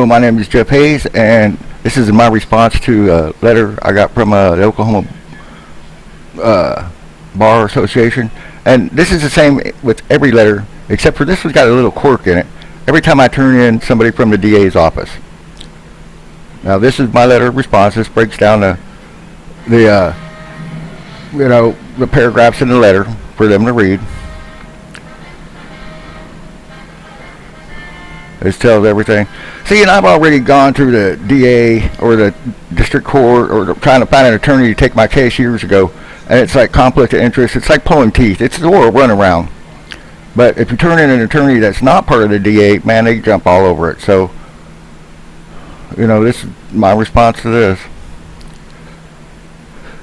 Hello, my name is Jeff Hayes, and this is my response to a letter I got from the Oklahoma Bar Association. And this is the same with every letter, except for this one's got a little quirk in it. Every time I turn in somebody from the DA's office. Now, this is my letter of response. This breaks down the paragraphs in the letter for them to read. This tells everything. See, and I've already gone through the DA or the district court or trying to find an attorney to take my case years ago, and it's like conflict of interest. It's like pulling teeth. It's a little runaround. But if you turn in an attorney that's not part of the DA, man, they jump all over it. So, this is my response to this.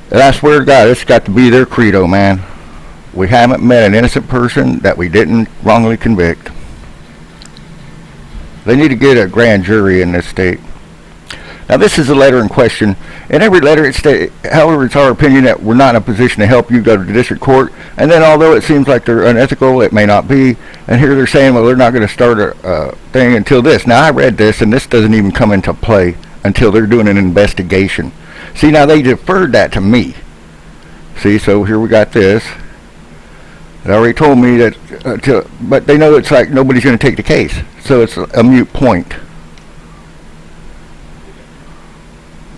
And I swear to God, it's got to be their credo, man. We haven't met an innocent person that we didn't wrongly convict. They need to get a grand jury in this state. Now, this is a letter in question. In every letter, it states, however, it's our opinion that we're not in a position to help you go to the district court. And then, although it seems like they're unethical, it may not be. And here they're saying, well, they're not going to start a thing until this. Now, I read this, and this doesn't even come into play until they're doing an investigation. See, now they deferred that to me. See, so here we got this. They already told me that, but they know it's like nobody's going to take the case. So it's a moot point.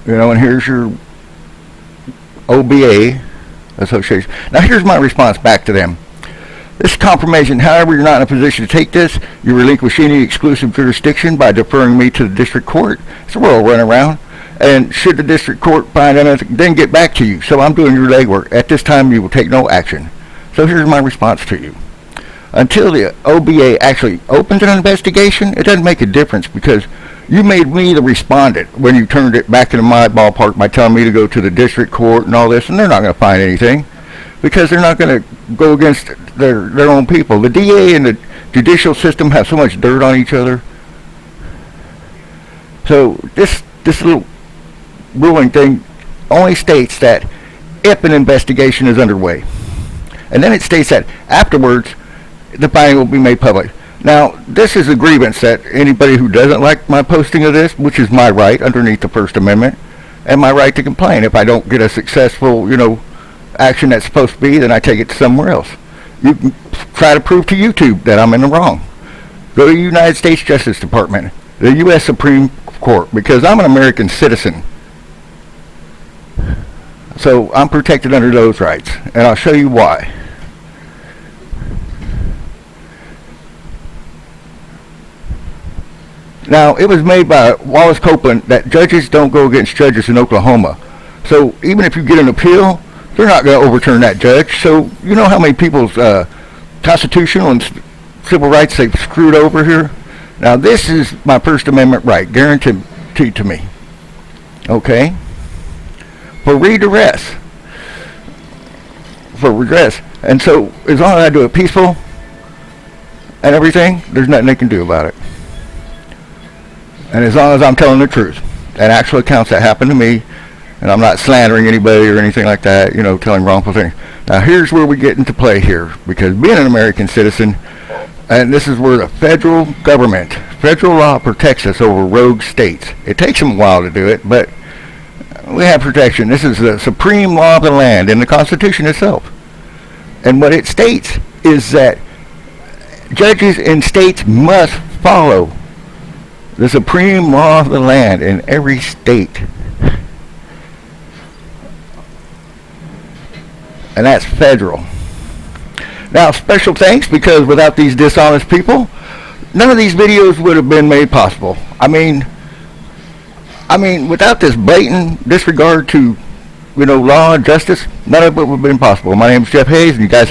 And here's your OBA association. Now here's my response back to them. This confirmation, however, you're not in a position to take this, you relinquish any exclusive jurisdiction by deferring me to the district court. It's a royal runaround. And should the district court find anything, then get back to you. So I'm doing your legwork. At this time, you will take no action. So here's my response to you. Until the OBA actually opens an investigation, it doesn't make a difference because you made me the respondent when you turned it back into my ballpark by telling me to go to the district court and all this, and they're not going to find anything because they're not going to go against their own people. The DA and the judicial system have so much dirt on each other. So this little ruling thing only states that if an investigation is underway. And then it states that afterwards, the finding will be made public. Now, this is a grievance that anybody who doesn't like my posting of this, which is my right underneath the First Amendment, and my right to complain. If I don't get a successful, action that's supposed to be, then I take it somewhere else. You can try to prove to YouTube that I'm in the wrong. Go to the United States Justice Department, the U.S. Supreme Court, because I'm an American citizen. So I'm protected under those rights, and I'll show you why. Now, it was made by Wallace Copeland that judges don't go against judges in Oklahoma. So even if you get an appeal, they're not going to overturn that judge. So you know how many people's constitutional and civil rights they've screwed over here? Now, this is my First Amendment right, guaranteed to me. Okay? For redress. And so, as long as I do it peaceful and everything, there's nothing they can do about it. And as long as I'm telling the truth and actual accounts that happened to me, and I'm not slandering anybody or anything like that, telling wrongful things. Now, here's where we get into play here, because being an American citizen, and this is where the federal government, federal law protects us over rogue states. It takes them a while to do it, but we have protection. This is the supreme law of the land in the Constitution itself. And what it states is that judges in states must follow the supreme law of the land in every state. And that's federal. Now, special thanks, because without these dishonest people, none of these videos would have been made possible. I mean, without this blatant disregard to, law and justice, none of it would have been possible. My name is Jeff Hayes, and you guys